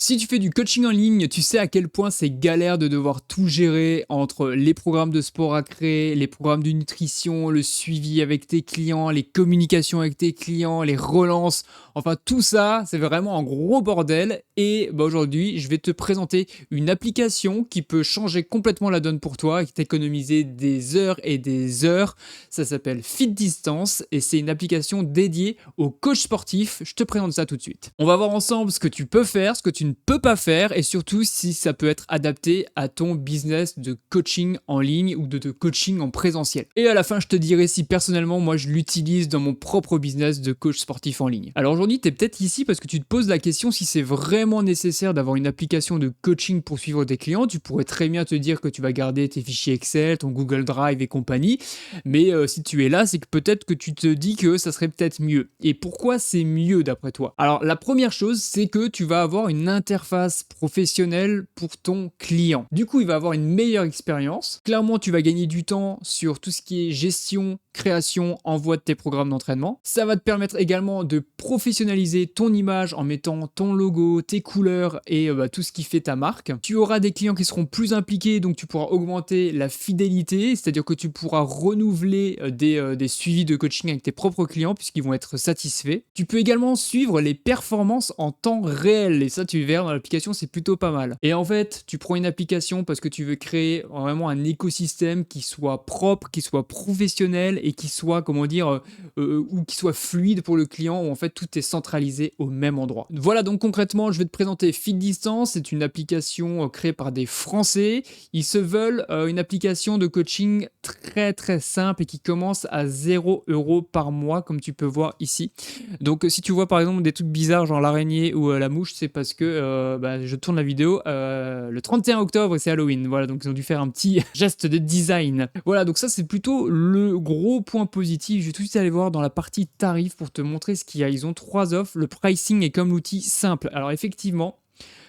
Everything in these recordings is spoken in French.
Si tu fais du coaching en ligne, tu sais à quel point c'est galère de devoir tout gérer entre les programmes de sport à créer, les programmes de nutrition, le suivi avec tes clients, les communications avec tes clients, les relances. Enfin, tout ça, c'est vraiment un gros bordel. Et aujourd'hui, je vais te présenter une application qui peut changer complètement la donne pour toi et t'économiser des heures et des heures. Ça s'appelle Fit Distance et c'est une application dédiée aux coachs sportifs. Je te présente ça tout de suite. On va voir ensemble ce que tu peux faire, ce que tu ne peux pas faire et surtout si ça peut être adapté à ton business de coaching en ligne ou de coaching en présentiel. Et à la fin, je te dirai si personnellement, moi, je l'utilise dans mon propre business de coach sportif en ligne. Alors aujourd'hui, tu es peut-être ici parce que tu te poses la question si c'est vraiment nécessaire d'avoir une application de coaching pour suivre tes clients. Tu pourrais très bien te dire que tu vas garder tes fichiers Excel, ton Google Drive et compagnie. Mais si tu es là, c'est que peut-être que tu te dis que ça serait peut-être mieux. Et pourquoi c'est mieux d'après toi? Alors la première chose, c'est que tu vas avoir une interface professionnelle pour ton client. Du coup, il va avoir une meilleure expérience. Clairement, tu vas gagner du temps sur tout ce qui est gestion, création, envoi de tes programmes d'entraînement. Ça va te permettre également de professionnaliser ton image en mettant ton logo, tes couleurs et tout ce qui fait ta marque. Tu auras des clients qui seront plus impliqués, donc tu pourras augmenter la fidélité, c'est-à-dire que tu pourras renouveler des suivis de coaching avec tes propres clients puisqu'ils vont être satisfaits. Tu peux également suivre les performances en temps réel et ça, tu verras dans l'application, c'est plutôt pas mal. Et en fait, tu prends une application parce que tu veux créer vraiment un écosystème qui soit propre, qui soit professionnel et qui soit, comment dire, ou qui soit fluide pour le client, où en fait tout est centralisé au même endroit. Voilà, donc concrètement, je vais te présenter Fit Distance. C'est une application créée par des Français. Ils se veulent une application de coaching très très simple et qui commence à 0 € par mois, comme tu peux voir ici. Donc si tu vois par exemple des trucs bizarres genre l'araignée ou la mouche, c'est parce que je tourne la vidéo le 31 octobre et c'est Halloween. Voilà, donc ils ont dû faire un petit geste de design. Voilà, donc ça c'est plutôt le gros point positif. Je vais tout de suite aller voir dans la partie tarif pour te montrer ce qu'il y a. Ils ont 3 offres. Le pricing est comme l'outil simple. Alors effectivement,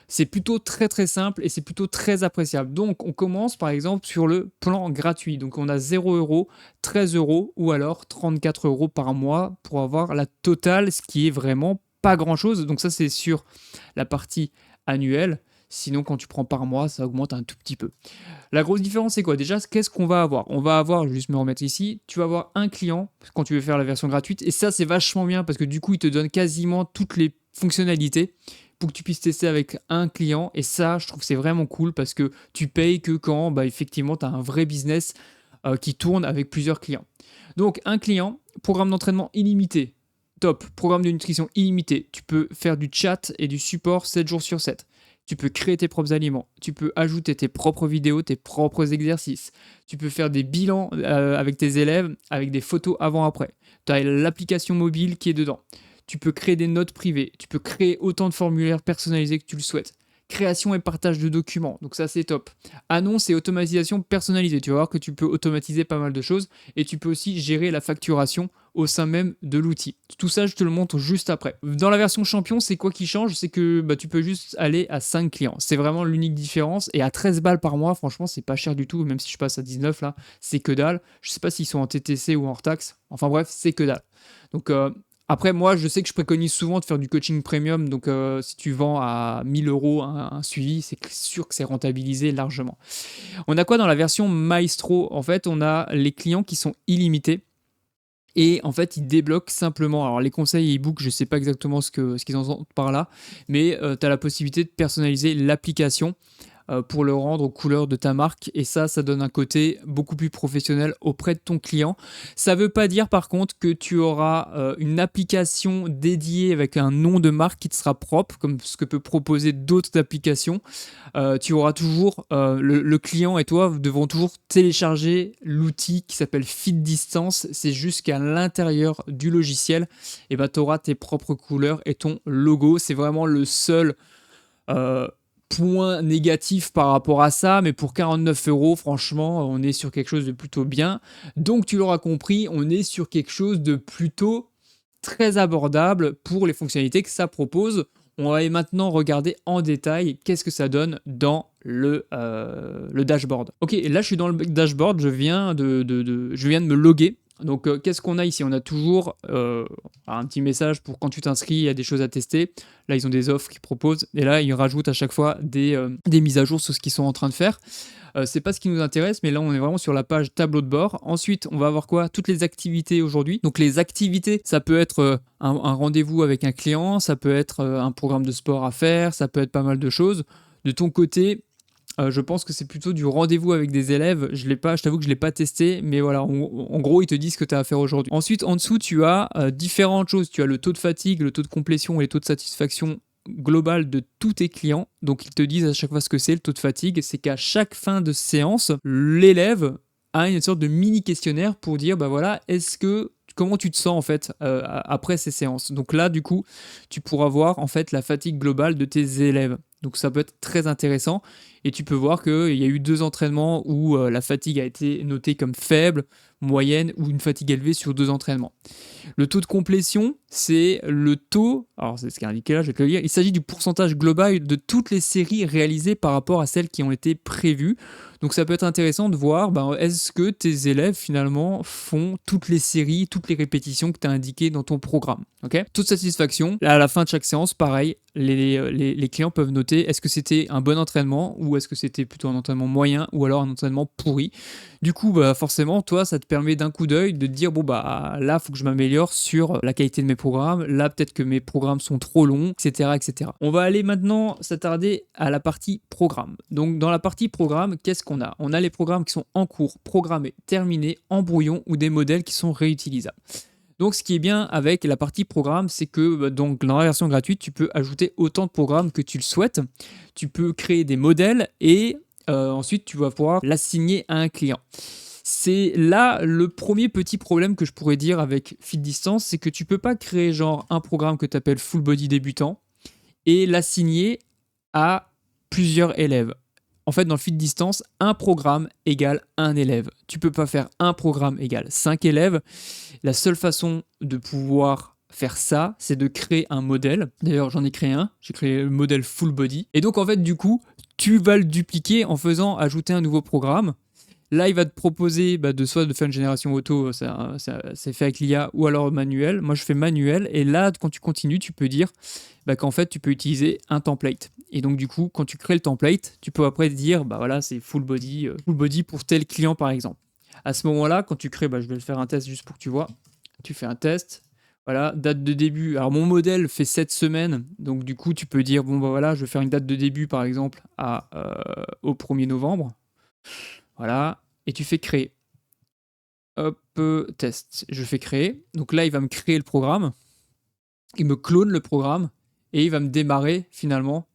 c'est plutôt très très simple et c'est plutôt très appréciable. Donc on commence par exemple sur le plan gratuit. Donc on a 0 €, 13 € ou alors 34 € par mois pour avoir la totale, ce qui est vraiment pas grand chose. Donc ça c'est sur la partie annuelle. Sinon quand tu prends par mois, ça augmente un tout petit peu. La grosse différence c'est quoi? Déjà, qu'est-ce qu'on va avoir? On va avoir, je vais juste me remettre ici, tu vas avoir un client quand tu veux faire la version gratuite et ça c'est vachement bien parce que du coup il te donne quasiment toutes les fonctionnalités pour que tu puisses tester avec un client et ça je trouve que c'est vraiment cool parce que tu payes que quand effectivement tu as un vrai business qui tourne avec plusieurs clients. Donc un client, programme d'entraînement illimité, top, programme de nutrition illimité, tu peux faire du chat et du support 7 jours sur 7. Tu peux créer tes propres aliments, tu peux ajouter tes propres vidéos, tes propres exercices, tu peux faire des bilans avec tes élèves, avec des photos avant-après. Tu as l'application mobile qui est dedans. Tu peux créer des notes privées, tu peux créer autant de formulaires personnalisés que tu le souhaites. Création et partage de documents, donc ça c'est top. Annonce et automatisation personnalisée, tu vas voir que tu peux automatiser pas mal de choses et tu peux aussi gérer la facturation au sein même de l'outil. Tout ça je te le montre juste après. Dans la version champion, c'est quoi qui change? C'est que tu peux juste aller à 5 clients. C'est vraiment l'unique différence et à 13 balles par mois, franchement c'est pas cher du tout, même si je passe à 19 là, c'est que dalle. Je sais pas s'ils sont en TTC ou hors taxe, enfin bref, c'est que dalle. Donc après, moi, je sais que je préconise souvent de faire du coaching premium. Donc, si tu vends à 1 000 € un suivi, c'est sûr que c'est rentabilisé largement. On a quoi dans la version Maestro? En fait, on a les clients qui sont illimités. Et en fait, ils débloquent simplement. Alors, les conseils e-book, je ne sais pas exactement ce qu'ils entendent par là. Mais tu as la possibilité de personnaliser l'application pour le rendre aux couleurs de ta marque et ça donne un côté beaucoup plus professionnel auprès de ton client. Ça ne veut pas dire par contre que tu auras une application dédiée avec un nom de marque qui te sera propre comme ce que peut proposer d'autres applications. Tu auras toujours le client et toi devront toujours télécharger l'outil qui s'appelle Fit Distance. C'est juste qu'à l'intérieur du logiciel et tu auras tes propres couleurs et ton logo. C'est vraiment le seul point négatif par rapport à ça, mais pour 49 €, franchement, on est sur quelque chose de plutôt bien. Donc, tu l'auras compris, on est sur quelque chose de plutôt très abordable pour les fonctionnalités que ça propose. On va maintenant regarder en détail qu'est-ce que ça donne dans le dashboard. Ok, là je suis dans le dashboard, je viens de me loguer Donc, qu'est-ce qu'on a ici? On a toujours un petit message pour quand tu t'inscris, il y a des choses à tester. Là, ils ont des offres qu'ils proposent. Et là, ils rajoutent à chaque fois des mises à jour sur ce qu'ils sont en train de faire. C'est pas ce qui nous intéresse, mais là, on est vraiment sur la page tableau de bord. Ensuite, on va avoir quoi? Toutes les activités aujourd'hui. Donc, les activités, ça peut être un rendez-vous avec un client, ça peut être un programme de sport à faire, ça peut être pas mal de choses. De ton côté, je pense que c'est plutôt du rendez-vous avec des élèves. Je t'avoue que je ne l'ai pas testé, mais voilà, en gros, ils te disent ce que tu as à faire aujourd'hui. Ensuite, en dessous, tu as différentes choses. Tu as le taux de fatigue, le taux de complétion et le taux de satisfaction global de tous tes clients. Donc, ils te disent à chaque fois ce que c'est, le taux de fatigue. C'est qu'à chaque fin de séance, l'élève a une sorte de mini questionnaire pour dire, bah voilà, comment tu te sens en fait après ces séances. Donc là, du coup, tu pourras voir en fait la fatigue globale de tes élèves. Donc ça peut être très intéressant et tu peux voir qu'il y a eu 2 entraînements où la fatigue a été notée comme faible, moyenne ou une fatigue élevée sur 2 entraînements. Le taux de complétion, c'est le taux, alors c'est ce qui est indiqué là, je vais te le lire, il s'agit du pourcentage global de toutes les séries réalisées par rapport à celles qui ont été prévues. Donc ça peut être intéressant de voir, est-ce que tes élèves finalement font toutes les séries, toutes les répétitions que tu as indiquées dans ton programme. Okay, toute satisfaction, à la fin de chaque séance, pareil, les clients peuvent noter est-ce que c'était un bon entraînement ou est-ce que c'était plutôt un entraînement moyen ou alors un entraînement pourri. Du coup, forcément, toi, ça te permet d'un coup d'œil de te dire là, il faut que je m'améliore sur la qualité de mes programmes. Là, peut-être que mes programmes sont trop longs, etc., etc. On va aller maintenant s'attarder à la partie programme. Donc, dans la partie programme, qu'est-ce qu'on a? On a les programmes qui sont en cours, programmés, terminés, en brouillon ou des modèles qui sont réutilisables. Donc, ce qui est bien avec la partie programme, c'est que donc, dans la version gratuite, tu peux ajouter autant de programmes que tu le souhaites. Tu peux créer des modèles et ensuite, tu vas pouvoir l'assigner à un client. C'est là le premier petit problème que je pourrais dire avec Fit Distance, c'est que tu peux pas créer genre un programme que tu appelles Full Body débutant et l'assigner à plusieurs élèves. En fait, dans le Fit Distance, un programme égale un élève. Tu peux pas faire un programme égale 5 élèves. La seule façon de pouvoir faire ça, c'est de créer un modèle. D'ailleurs, j'en ai créé un. J'ai créé le modèle Full Body. Et donc, en fait, du coup, tu vas le dupliquer en faisant ajouter un nouveau programme. Là, il va te proposer soit de faire une génération auto, c'est fait avec l'IA, ou alors manuel. Moi, je fais manuel. Et là, quand tu continues, tu peux dire qu'en fait, tu peux utiliser un template. Et donc, du coup, quand tu crées le template, tu peux après dire, voilà, c'est full body pour tel client, par exemple. À ce moment-là, quand tu crées, je vais le faire un test juste pour que tu vois. Tu fais un test. Voilà, date de début. Alors, mon modèle fait 7 semaines. Donc, du coup, tu peux dire, voilà, je vais faire une date de début, par exemple, au 1er novembre. Voilà, et tu fais créer. Hop, test. Je fais créer. Donc là, il va me créer le programme. Il me clone le programme. Et il va me démarrer, finalement,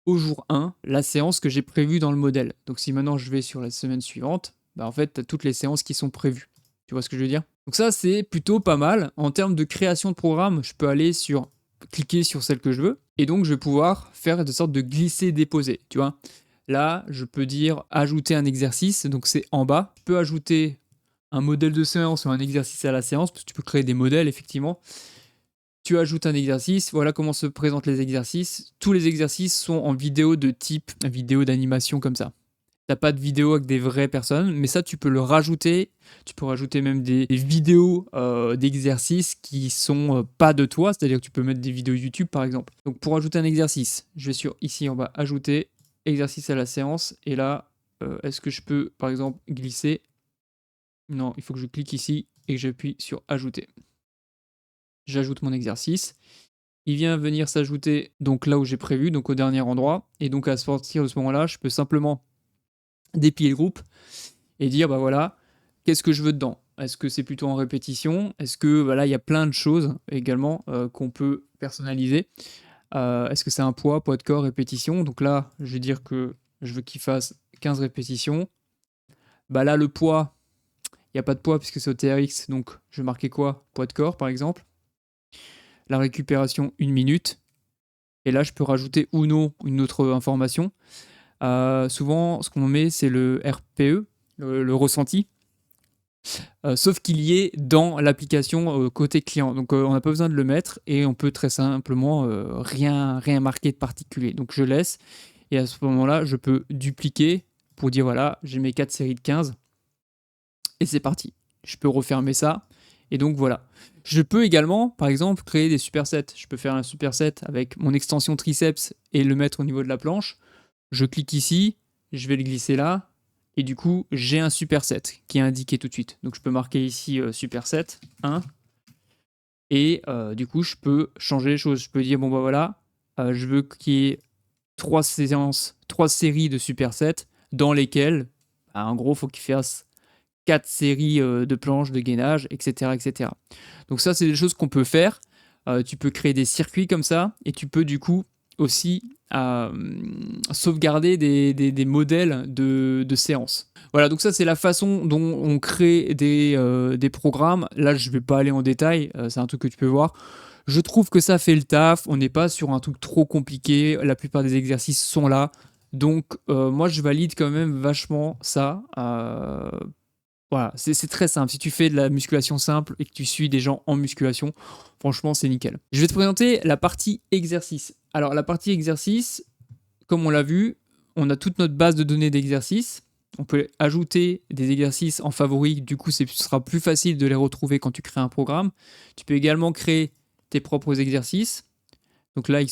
au jour 1, la séance que j'ai prévue dans le modèle. Donc si maintenant je vais sur la semaine suivante, en fait, tu as toutes les séances qui sont prévues. Tu vois ce que je veux dire? Donc ça, c'est plutôt pas mal. En termes de création de programme, je peux aller cliquer sur celle que je veux. Et donc, je vais pouvoir faire de sorte de glisser-déposer. Tu vois? Là, je peux dire ajouter un exercice, donc c'est en bas. Je peux ajouter un modèle de séance ou un exercice à la séance, parce que tu peux créer des modèles, effectivement. Tu ajoutes un exercice, voilà comment se présentent les exercices. Tous les exercices sont en vidéo de type vidéo d'animation comme ça. T'as pas de vidéo avec des vraies personnes, mais ça, tu peux le rajouter. Tu peux rajouter même des vidéos d'exercices qui sont pas de toi, c'est-à-dire que tu peux mettre des vidéos YouTube, par exemple. Donc, pour ajouter un exercice, je vais sur ici en bas, ajouter exercice à la séance. Et là, est-ce que je peux, par exemple, glisser? Non, il faut que je clique ici et que j'appuie sur ajouter. J'ajoute mon exercice. Il vient venir s'ajouter donc là où j'ai prévu, donc au dernier endroit. Et donc à partir de ce moment-là, je peux simplement déplier le groupe et dire voilà, qu'est-ce que je veux dedans? Est-ce que c'est plutôt en répétition? Est-ce que il y a plein de choses également qu'on peut personnaliser? Est-ce que c'est un poids de corps, répétition? Donc là, je vais dire que je veux qu'il fasse 15 répétitions. Là, le poids, il n'y a pas de poids puisque c'est au TRX, donc je vais marquer quoi? Poids de corps, par exemple. La récupération, 1 minute. Et là, je peux rajouter ou non une autre information. Souvent, ce qu'on met, c'est le RPE, le ressenti. Sauf qu'il y est dans l'application côté client. Donc, on n'a pas besoin de le mettre et on peut très simplement rien marquer de particulier. Donc, je laisse. Et à ce moment-là, je peux dupliquer pour dire voilà, j'ai mes 4 séries de 15. Et c'est parti. Je peux refermer ça. Et donc voilà. Je peux également, par exemple, créer des supersets. Je peux faire un superset avec mon extension triceps et le mettre au niveau de la planche. Je clique ici, je vais le glisser là, et du coup, j'ai un superset qui est indiqué tout de suite. Donc je peux marquer ici superset 1, et du coup, je peux changer les choses. Je peux dire, bon bah voilà, je veux qu'il y ait 3 séances, 3 séries de supersets dans lesquelles, bah, en gros, il faut qu'il fasse 4 séries de planches de gainage, etc., etc. Donc ça, c'est des choses qu'on peut faire. Tu peux créer des circuits comme ça, et tu peux du coup aussi sauvegarder des modèles de séances. Voilà, donc ça c'est la façon dont on crée des programmes. Là, je ne vais pas aller en détail, c'est un truc que tu peux voir. Je trouve que ça fait le taf, on n'est pas sur un truc trop compliqué, la plupart des exercices sont là. Donc moi je valide quand même vachement ça. Voilà, c'est très simple. Si tu fais de la musculation simple et que tu suis des gens en musculation, franchement, c'est nickel. Je vais te présenter la partie exercice. Alors, la partie exercice, comme on l'a vu, on a toute notre base de données d'exercices. On peut ajouter des exercices en favori. Du coup, ce sera plus facile de les retrouver quand tu crées un programme. Tu peux également créer tes propres exercices. Donc là, il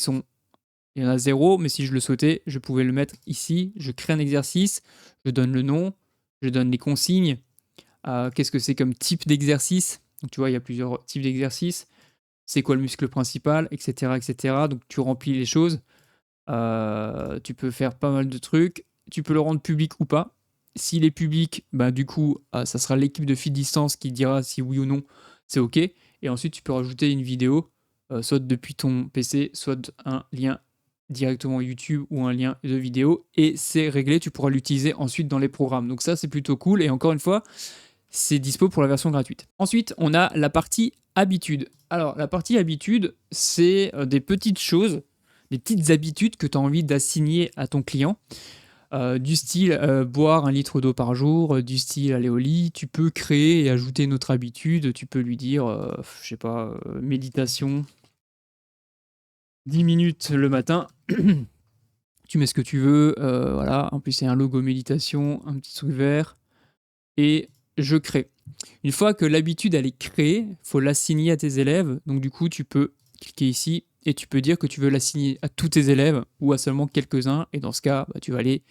y en a 0, mais si je le souhaitais, je pouvais le mettre ici. Je crée un exercice, je donne le nom, je donne les consignes. Qu'est-ce que c'est comme type d'exercice? Donc tu vois, il y a plusieurs types d'exercices. C'est quoi le muscle principal, etc., etc. Donc tu remplis les choses. Tu peux faire pas mal de trucs. Tu peux le rendre public ou pas. S'il est public, bah, du coup, ça sera l'équipe de Fit Distance qui dira si oui ou non c'est OK. Et ensuite, tu peux rajouter une vidéo, soit depuis ton PC, soit un lien directement YouTube ou un lien de vidéo. Et c'est réglé, tu pourras l'utiliser ensuite dans les programmes. Donc ça, c'est plutôt cool. Et encore une fois, c'est dispo pour la version gratuite. Ensuite, on a la partie habitude. Alors, la partie habitude, c'est des petites choses, des petites habitudes que tu as envie d'assigner à ton client. Du style boire 1 litre d'eau par jour, du style aller au lit. Tu peux créer et ajouter une autre habitude. Tu peux lui dire, je sais pas, méditation, 10 minutes le matin. Tu mets ce que tu veux. Voilà. En plus, c'est un logo méditation, un petit truc vert. Et je crée. Une fois que l'habitude elle est créée, il faut l'assigner à tes élèves. Donc du coup, tu peux cliquer ici et tu peux dire que tu veux l'assigner à tous tes élèves ou à seulement quelques-uns. Et dans ce cas, bah, tu vas aller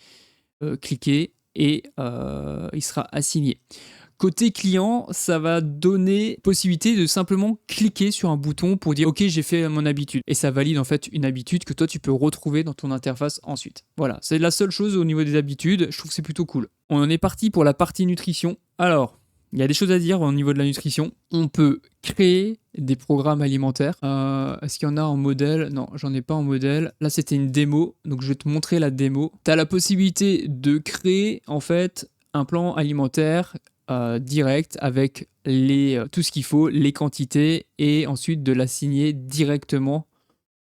cliquer et il sera assigné. Côté client, ça va donner possibilité de simplement cliquer sur un bouton pour dire OK, j'ai fait mon habitude. Et ça valide en fait une habitude que toi tu peux retrouver dans ton interface ensuite. Voilà, c'est la seule chose au niveau des habitudes, je trouve que c'est plutôt cool. On en est parti pour la partie nutrition. Alors, il y a des choses à dire au niveau de la nutrition. On peut créer des programmes alimentaires. Est-ce qu'il y en a en modèle? Non, j'en ai pas en modèle. Là, c'était une démo, donc je vais te montrer la démo. Tu as la possibilité de créer en fait un plan alimentaire direct avec tout ce qu'il faut, les quantités, et ensuite de l'assigner directement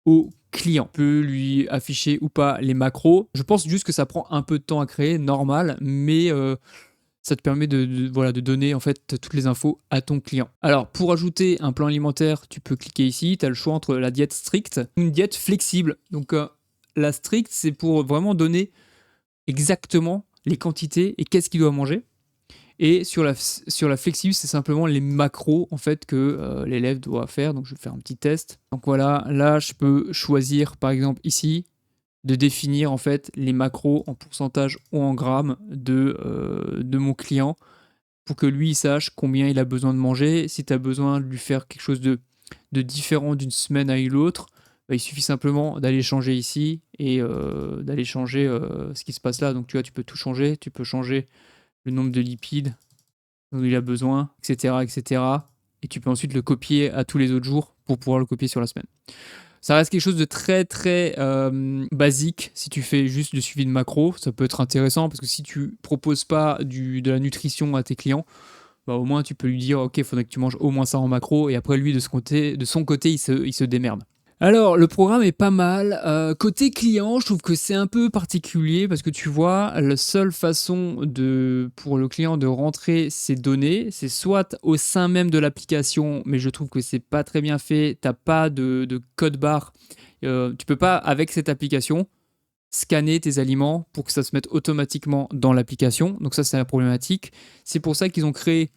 au client. On peut lui afficher ou pas les macros. Je pense juste que ça prend un peu de temps à créer, normal, mais ça te permet voilà, de donner en fait toutes les infos à ton client. Alors, pour ajouter un plan alimentaire, tu peux cliquer ici. Tu as le choix entre la diète stricte ou une diète flexible. Donc, la stricte, c'est pour vraiment donner exactement les quantités et qu'est-ce qu'il doit manger. Et sur la flexible, c'est simplement les macros en fait que l'élève doit faire. Donc je vais faire un petit test. Donc voilà, là je peux choisir par exemple ici de définir en fait les macros en pourcentage ou en grammes de mon client pour que lui il sache combien il a besoin de manger. Si tu as besoin de lui faire quelque chose de différent d'une semaine à l'autre, bah, il suffit simplement d'aller changer ici et d'aller changer ce qui se passe là. Donc tu vois, tu peux tout changer. Tu peux changer le nombre de lipides dont il a besoin, etc., etc. Et tu peux ensuite le copier à tous les autres jours pour pouvoir le copier sur la semaine. Ça reste quelque chose de très très basique. Si tu fais juste du suivi de macro, ça peut être intéressant parce que si tu proposes pas de la nutrition à tes clients, bah, au moins tu peux lui dire ok, il faudrait que tu manges au moins ça en macro, et après lui de son côté il se démerde. Alors, le programme est pas mal. Côté client, je trouve que c'est un peu particulier parce que tu vois, la seule façon pour le client de rentrer ses données, c'est soit au sein même de l'application, mais je trouve que c'est pas très bien fait. T'as pas de code barre. Tu peux pas, avec cette application, scanner tes aliments pour que ça se mette automatiquement dans l'application. Donc ça, c'est la problématique. C'est pour ça qu'ils ont créé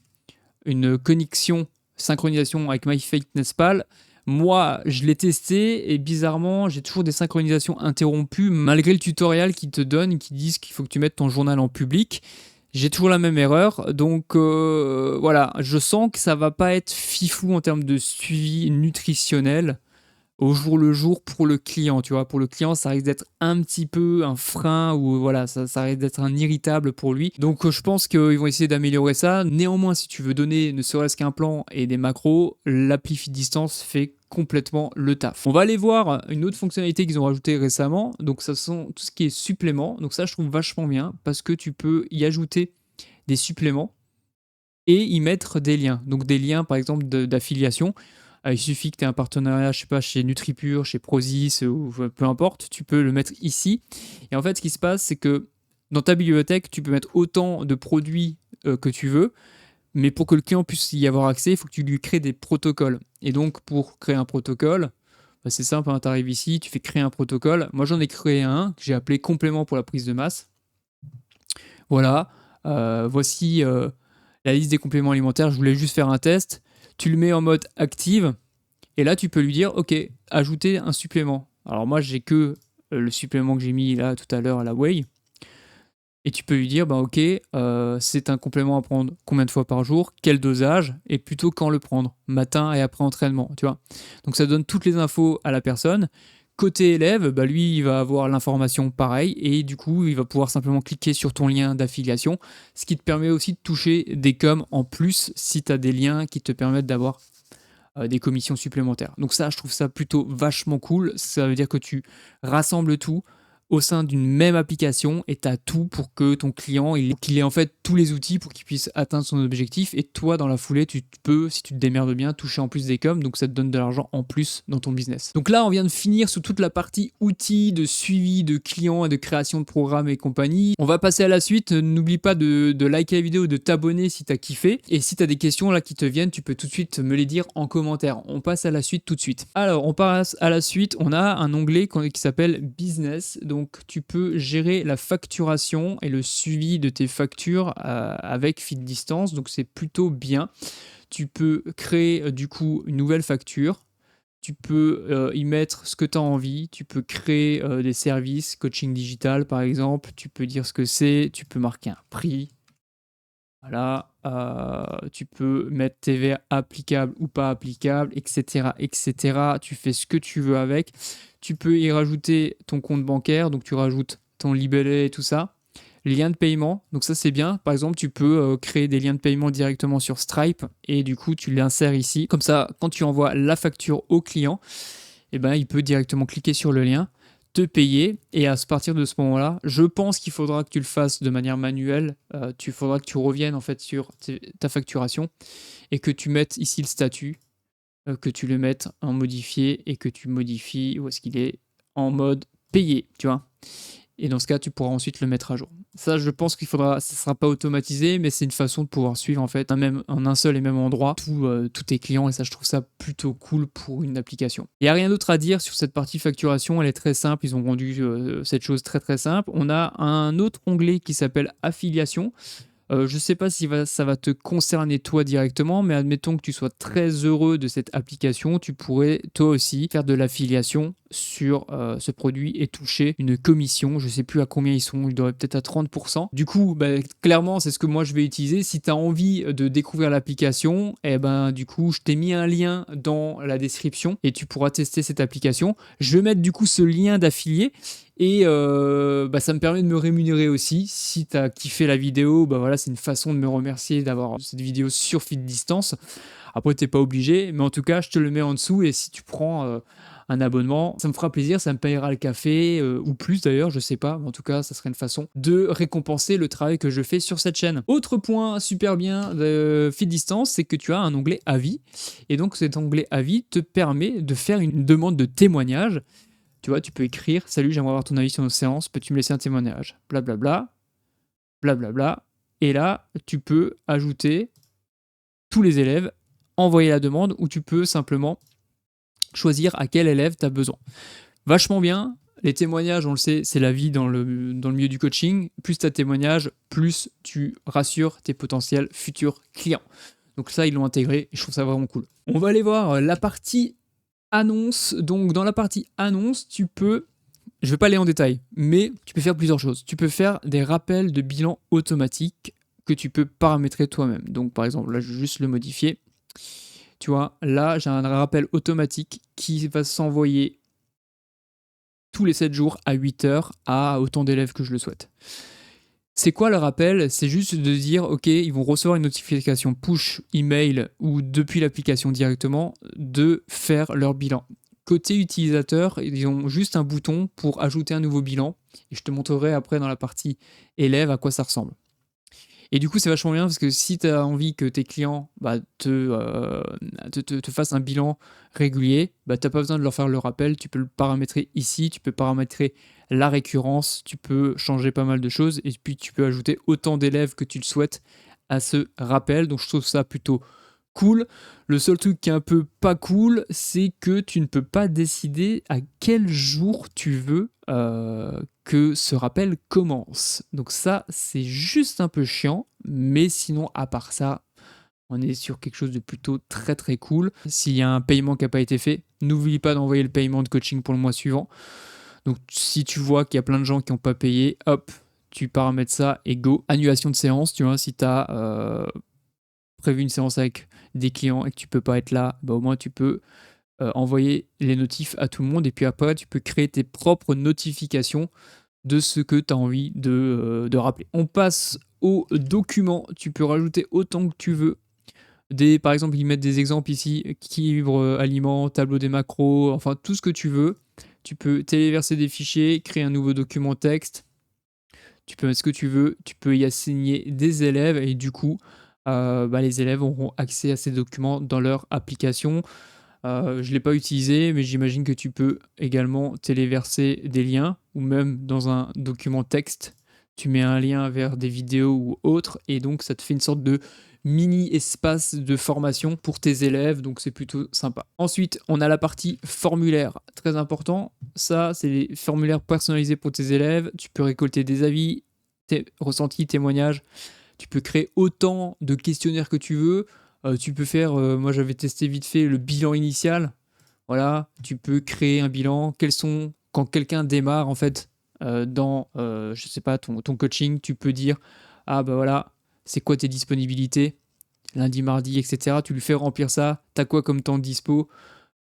une connexion synchronisation avec MyFitnessPal. Moi, je l'ai testé et bizarrement, j'ai toujours des synchronisations interrompues malgré le tutoriel qui te donne, qui disent qu'il faut que tu mettes ton journal en public. J'ai toujours la même erreur, donc voilà, je sens que ça va pas être fifou en termes de suivi nutritionnel au jour le jour pour le client, tu vois. Pour le client, ça risque d'être un petit peu un frein ou voilà, ça risque d'être un irritable pour lui. Donc je pense qu'ils vont essayer d'améliorer ça. Néanmoins, si tu veux donner ne serait-ce qu'un plan et des macros, l'appli Fit Distance fait complètement le taf. On va aller voir une autre fonctionnalité qu'ils ont rajoutée récemment. Donc ça sont tout ce qui est suppléments. Donc ça, je trouve vachement bien parce que tu peux y ajouter des suppléments et y mettre des liens. Donc des liens par exemple d'affiliation. Il suffit que tu aies un partenariat, je sais pas, chez NutriPure, chez Prozis ou peu importe, tu peux le mettre ici. Et en fait, ce qui se passe, c'est que dans ta bibliothèque, tu peux mettre autant de produits que tu veux, mais pour que le client puisse y avoir accès, il faut que tu lui crées des protocoles. Et donc, pour créer un protocole, bah, c'est simple, hein, tu arrives ici, tu fais créer un protocole. Moi, j'en ai créé un que j'ai appelé complément pour la prise de masse. Voilà, voici la liste des compléments alimentaires. Je voulais juste faire un test. Tu le mets en mode active et là tu peux lui dire ok, ajouter un supplément. Alors moi j'ai que le supplément que j'ai mis là tout à l'heure à la whey et tu peux lui dire bah ok, c'est un complément à prendre combien de fois par jour, quel dosage et plutôt quand le prendre, matin et après entraînement, tu vois. Donc ça donne toutes les infos à la personne. Côté élève, bah lui, il va avoir l'information pareil et du coup, il va pouvoir simplement cliquer sur ton lien d'affiliation, ce qui te permet aussi de toucher des coms en plus si tu as des liens qui te permettent d'avoir des commissions supplémentaires. Donc ça, je trouve ça plutôt vachement cool. Ça veut dire que tu rassembles tout au sein d'une même application et tu as tout pour que ton client qu'il ait en fait tous les outils pour qu'il puisse atteindre son objectif et toi dans la foulée tu peux, si tu te démerdes bien, toucher en plus des coms, donc ça te donne de l'argent en plus dans ton business. Donc là on vient de finir sur toute la partie outils de suivi de clients et de création de programmes et compagnie. On va passer à la suite. N'oublie pas de liker la vidéo, de t'abonner si tu as kiffé et si tu as des questions là qui te viennent, tu peux tout de suite me les dire en commentaire. On passe à la suite tout de suite. Alors on passe à la suite, on a un onglet qui s'appelle Business. Donc tu peux gérer la facturation et le suivi de tes factures avec Fit Distance, donc c'est plutôt bien. Tu peux créer du coup une nouvelle facture, tu peux y mettre ce que tu as envie, tu peux créer des services, coaching digital par exemple, tu peux dire ce que c'est, tu peux marquer un prix. Voilà, tu peux mettre TVA applicable ou pas applicable, etc., etc. Tu fais ce que tu veux avec. Tu peux y rajouter ton compte bancaire, donc tu rajoutes ton libellé et tout ça. Les liens de paiement, donc ça c'est bien. Par exemple, tu peux créer des liens de paiement directement sur Stripe et du coup tu l'insères ici. Comme ça, quand tu envoies la facture au client, eh ben, il peut directement cliquer sur le lien, te payer et à partir de ce moment-là, je pense qu'il faudra que tu le fasses de manière manuelle. Il faudra que tu reviennes en fait sur ta facturation et que tu mettes ici le statut, que tu le mettes en modifié et que tu modifies où est-ce qu'il est en mode payé, tu vois. Et dans ce cas, tu pourras ensuite le mettre à jour. Ça, je pense qu'il faudra, ça ne sera pas automatisé, mais c'est une façon de pouvoir suivre en fait en un seul et même endroit tous tes clients. Et ça, je trouve ça plutôt cool pour une application. Il n'y a rien d'autre à dire sur cette partie facturation. Elle est très simple. Ils ont rendu cette chose très très simple. On a un autre onglet qui s'appelle affiliation. Je ne sais pas si ça va te concerner toi directement, mais admettons que tu sois très heureux de cette application, tu pourrais toi aussi faire de l'affiliation sur ce produit et toucher une commission. Je ne sais plus à combien ils sont, ils doivent peut-être à 30%. Du coup, bah, clairement, c'est ce que moi je vais utiliser. Si tu as envie de découvrir l'application, eh ben, du coup, je t'ai mis un lien dans la description et tu pourras tester cette application. Je vais mettre du coup ce lien d'affilié. Et bah, ça me permet de me rémunérer aussi. Si tu as kiffé la vidéo, bah voilà, c'est une façon de me remercier d'avoir cette vidéo sur Fit Distance. Après, tu n'es pas obligé, mais en tout cas, je te le mets en dessous. Et si tu prends un abonnement, ça me fera plaisir, ça me payera le café ou plus d'ailleurs, je sais pas. Mais en tout cas, ça serait une façon de récompenser le travail que je fais sur cette chaîne. Autre point super bien de Fit Distance, c'est que tu as un onglet avis. Et donc, cet onglet avis te permet de faire une demande de témoignage. Tu vois, tu peux écrire « Salut, j'aimerais avoir ton avis sur nos séances, peux-tu me laisser un témoignage ?» Blablabla, blablabla. Et là, tu peux ajouter tous les élèves, envoyer la demande, ou tu peux simplement choisir à quel élève tu as besoin. Vachement bien. Les témoignages, on le sait, c'est la vie dans le milieu du coaching. Plus tu as de témoignages, plus tu rassures tes potentiels futurs clients. Donc ça, ils l'ont intégré et je trouve ça vraiment cool. On va aller voir la partie annonce. Donc dans la partie annonce, tu peux, je vais pas aller en détail, mais tu peux faire plusieurs choses. Tu peux faire des rappels de bilan automatiques que tu peux paramétrer toi-même. Donc par exemple, là je vais juste le modifier. Tu vois, là j'ai un rappel automatique qui va s'envoyer tous les 7 jours à 8 heures à autant d'élèves que je le souhaite. C'est quoi le rappel? C'est juste de dire, ok, ils vont recevoir une notification push, email ou depuis l'application directement de faire leur bilan. Côté utilisateur, ils ont juste un bouton pour ajouter un nouveau bilan et je te montrerai après dans la partie élève à quoi ça ressemble. Et du coup, c'est vachement bien parce que si tu as envie que tes clients te fassent un bilan régulier, tu n'as pas besoin de leur faire le rappel, tu peux le paramétrer ici, tu peux paramétrer la récurrence, tu peux changer pas mal de choses et puis tu peux ajouter autant d'élèves que tu le souhaites à ce rappel. Donc je trouve ça plutôt cool. Le seul truc qui est un peu pas cool, c'est que tu ne peux pas décider à quel jour tu veux que ce rappel commence. Donc ça, c'est juste un peu chiant, mais sinon, à part ça, on est sur quelque chose de plutôt très très cool. S'il y a un paiement qui n'a pas été fait, n'oublie pas d'envoyer le paiement de coaching pour le mois suivant. Donc si tu vois qu'il y a plein de gens qui n'ont pas payé, hop, tu paramètres ça et go. Annulation de séance, tu vois, si tu as prévu une séance avec des clients et que tu peux pas être là, au moins tu peux envoyer les notifs à tout le monde et puis après tu peux créer tes propres notifications de ce que tu as envie de rappeler. On passe aux documents, tu peux rajouter autant que tu veux. Par exemple, ils mettent des exemples ici, équilibre aliments, tableau des macros, enfin tout ce que tu veux. Tu peux téléverser des fichiers, créer un nouveau document texte. Tu peux mettre ce que tu veux, tu peux y assigner des élèves et du coup, les élèves auront accès à ces documents dans leur application. Je ne l'ai pas utilisé, mais j'imagine que tu peux également téléverser des liens ou même dans un document texte, tu mets un lien vers des vidéos ou autre et donc ça te fait une sorte de mini espace de formation pour tes élèves, donc c'est plutôt sympa. Ensuite, on a la partie formulaire, très important. Ça, c'est les formulaires personnalisés pour tes élèves. Tu peux récolter des avis, tes ressentis, témoignages. Tu peux créer autant de questionnaires que tu veux. Tu peux faire, moi j'avais testé vite fait le bilan initial. Voilà, tu peux créer un bilan. Quand quelqu'un démarre en fait je sais pas, ton coaching, tu peux dire, ah bah voilà, c'est quoi tes disponibilités, lundi, mardi, etc. Tu lui fais remplir ça, t'as quoi comme temps de dispo,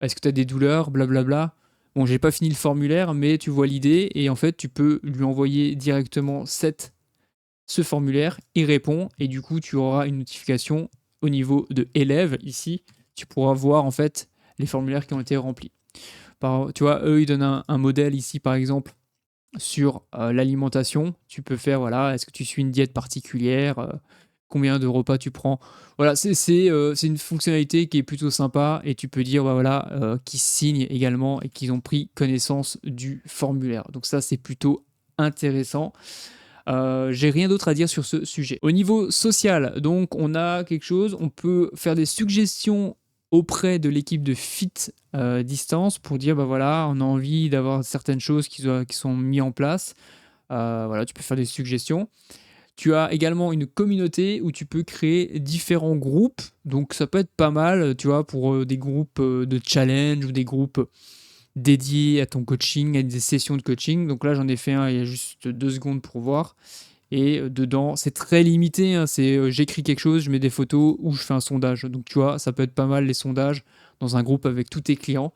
est-ce que t'as des douleurs, blablabla. Bon, j'ai pas fini le formulaire, mais tu vois l'idée, et en fait, tu peux lui envoyer directement ce formulaire, il répond, et du coup, tu auras une notification au niveau de élèves, ici, tu pourras voir en fait les formulaires qui ont été remplis. Tu vois, eux, ils donnent un modèle ici, par exemple, sur l'alimentation. Tu peux faire, voilà, est-ce que tu suis une diète particulière, combien de repas tu prends. Voilà, c'est une fonctionnalité qui est plutôt sympa et tu peux dire, qu'ils signent également et qu'ils ont pris connaissance du formulaire. Donc ça, c'est plutôt intéressant. J'ai rien d'autre à dire sur ce sujet. Au niveau social, donc on a quelque chose, on peut faire des suggestions auprès de l'équipe de Fit Distance pour dire on a envie d'avoir certaines choses qui sont mises en place. Tu peux faire des suggestions. Tu as également une communauté où tu peux créer différents groupes. Donc ça peut être pas mal, tu vois, pour des groupes de challenge ou des groupes dédiés à ton coaching, à des sessions de coaching. Donc là, j'en ai fait un il y a juste 2 secondes pour voir. Et dedans, c'est très limité. Hein, j'écris quelque chose, je mets des photos ou je fais un sondage. Donc tu vois, ça peut être pas mal les sondages dans un groupe avec tous tes clients.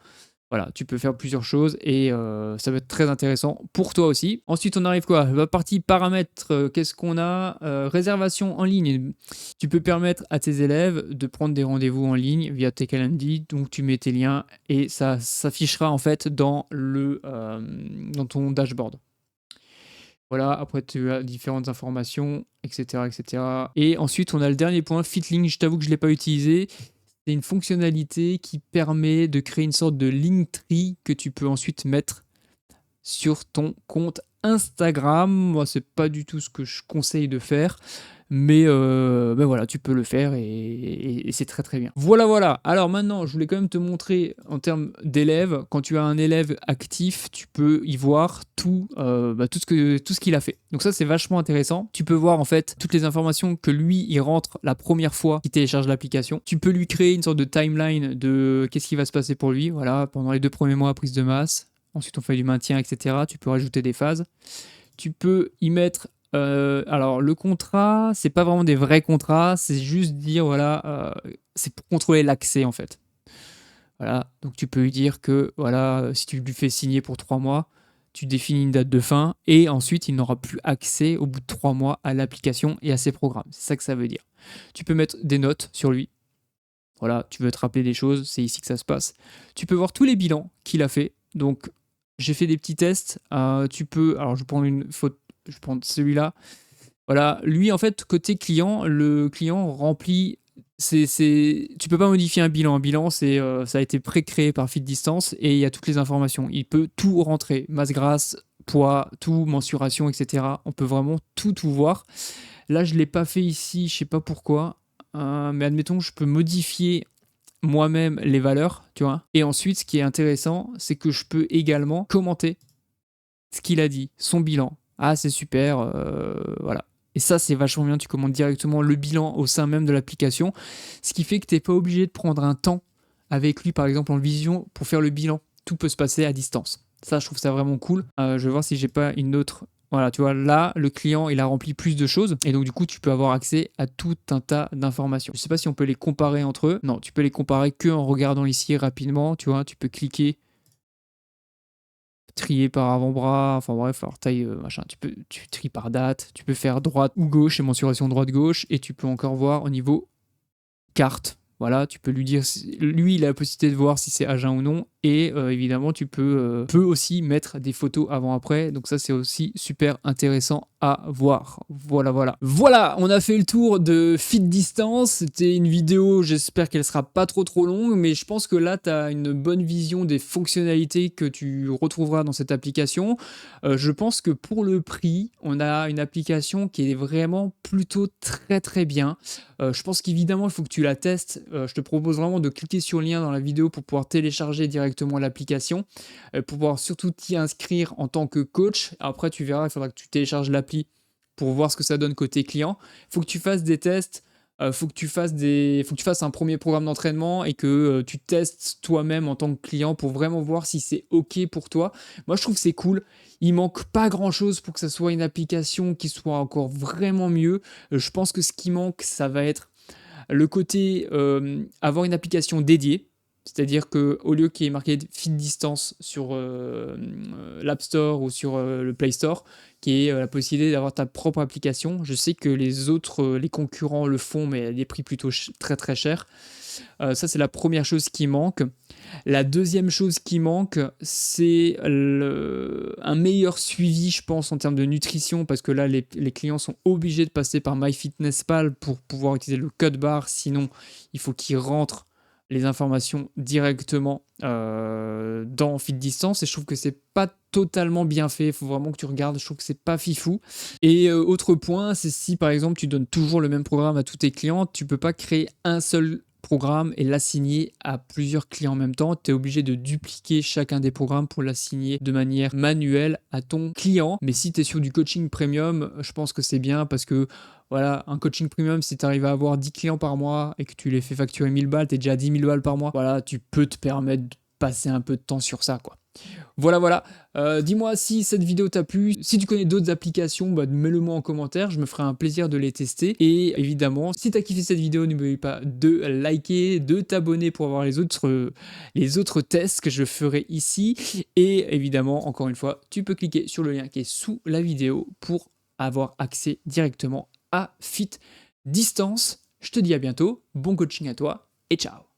Voilà, tu peux faire plusieurs choses et ça va être très intéressant pour toi aussi. Ensuite, on arrive quoi? La partie paramètres, qu'est-ce qu'on a? Réservation en ligne. Tu peux permettre à tes élèves de prendre des rendez-vous en ligne via tes calendriers. Donc, tu mets tes liens et ça s'affichera en fait dans ton dashboard. Voilà, après tu as différentes informations, etc., etc. Et ensuite, on a le dernier point, Fitling. Je t'avoue que je ne l'ai pas utilisé. C'est une fonctionnalité qui permet de créer une sorte de Linktree que tu peux ensuite mettre sur ton compte Instagram. Moi, c'est pas du tout ce que je conseille de faire, mais ben voilà, tu peux le faire et c'est très très bien. Voilà, voilà. Alors maintenant, je voulais quand même te montrer en termes d'élèves. Quand tu as un élève actif, tu peux y voir tout, tout ce qu'il a fait. Donc ça, c'est vachement intéressant. Tu peux voir en fait toutes les informations que lui, il rentre la première fois qu'il télécharge l'application. Tu peux lui créer une sorte de timeline de qu'est-ce qui va se passer pour lui. Voilà, pendant les 2 premiers mois, prise de masse. Ensuite, on fait du maintien, etc. Tu peux rajouter des phases. Tu peux y mettre alors le contrat, c'est pas vraiment des vrais contrats, c'est juste dire voilà, c'est pour contrôler l'accès en fait. Voilà, donc tu peux lui dire que voilà, si tu lui fais signer pour 3 mois, tu définis une date de fin et ensuite il n'aura plus accès au bout de 3 mois à l'application et à ses programmes. C'est ça que ça veut dire. Tu peux mettre des notes sur lui. Voilà, tu veux te rappeler des choses, c'est ici que ça se passe. Tu peux voir tous les bilans qu'il a fait. Donc j'ai fait des petits tests. Tu peux, alors je vais prendre une photo. Je vais prendre celui-là. Voilà, lui, en fait, côté client, le client remplit. Tu peux pas modifier un bilan. Un bilan, ça a été pré-créé par FitDistance et il y a toutes les informations. Il peut tout rentrer, masse grasse, poids, tout, mensuration, etc. On peut vraiment tout voir. Là, je l'ai pas fait ici, je sais pas pourquoi. Mais admettons, je peux modifier moi-même les valeurs, tu vois. Et ensuite, ce qui est intéressant, c'est que je peux également commenter ce qu'il a dit, son bilan. Ah, c'est super, voilà. Et ça, c'est vachement bien, tu commandes directement le bilan au sein même de l'application, ce qui fait que tu n'es pas obligé de prendre un temps avec lui, par exemple en vision, pour faire le bilan. Tout peut se passer à distance. Ça, je trouve ça vraiment cool. Je vais voir si j'ai pas une autre. Voilà, tu vois, là, le client, il a rempli plus de choses, et donc du coup, tu peux avoir accès à tout un tas d'informations. Je sais pas si on peut les comparer entre eux. Non, tu peux les comparer que en regardant ici rapidement, tu vois, tu peux cliquer trier par avant-bras, enfin bref, alors taille, machin, tu tries par date, tu peux faire droite ou gauche et mensuration droite-gauche, et tu peux encore voir au niveau carte. Voilà, tu peux lui dire, lui, il a la possibilité de voir si c'est à jeun ou non, et évidemment, tu peux aussi mettre des photos avant-après, donc ça, c'est aussi super intéressant à voir. Voilà, voilà. Voilà, on a fait le tour de Fit Distance. C'était une vidéo, j'espère qu'elle sera pas trop longue, mais je pense que là, tu as une bonne vision des fonctionnalités que tu retrouveras dans cette application. Je pense que pour le prix, on a une application qui est vraiment plutôt très bien. Je pense qu'évidemment, il faut que tu la testes. Je te propose vraiment de cliquer sur le lien dans la vidéo pour pouvoir télécharger directement l'application, pour pouvoir surtout t'y inscrire en tant que coach. Après, tu verras, il faudra que tu télécharges l'appli pour voir ce que ça donne côté client. Il faut que tu fasses des tests, faut que tu fasses un premier programme d'entraînement et que tu testes toi-même en tant que client pour vraiment voir si c'est OK pour toi. Moi, je trouve que c'est cool. Il manque pas grand-chose pour que ça soit une application qui soit encore vraiment mieux. Je pense que ce qui manque, ça va être le côté avoir une application dédiée. C'est-à-dire qu'au lieu qu'il y ait marqué Fit Distance sur l'App Store ou sur le Play Store, qui est la possibilité d'avoir ta propre application. Je sais que les autres, les concurrents le font, mais à des prix plutôt très chers. Ça, c'est la première chose qui manque. La deuxième chose qui manque, c'est un meilleur suivi, je pense, en termes de nutrition, parce que là, les clients sont obligés de passer par MyFitnessPal pour pouvoir utiliser le code barre, sinon il faut qu'ils rentrent les informations directement dans Fit Distance, et je trouve que c'est pas totalement bien fait. Il faut vraiment que tu regardes, je trouve que c'est pas fifou. Et autre point, c'est si par exemple tu donnes toujours le même programme à tous tes clients, tu peux pas créer un seul programme et l'assigner à plusieurs clients en même temps. Tu es obligé de dupliquer chacun des programmes pour l'assigner de manière manuelle à ton client. Mais si tu es sur du coaching premium, je pense que c'est bien, parce que voilà, un coaching premium, si tu arrives à avoir 10 clients par mois et que tu les fais facturer 1000 balles, tu es déjà à 10 000 balles par mois. Voilà, tu peux te permettre de passer un peu de temps sur ça, quoi. Voilà. Dis-moi si cette vidéo t'a plu. Si tu connais d'autres applications, mets-le-moi en commentaire. Je me ferai un plaisir de les tester. Et évidemment, si t'as kiffé cette vidéo, n'oublie pas de liker, de t'abonner pour avoir les autres tests que je ferai ici. Et évidemment, encore une fois, tu peux cliquer sur le lien qui est sous la vidéo pour avoir accès directement à Fit Distance. Je te dis à bientôt. Bon coaching à toi et ciao.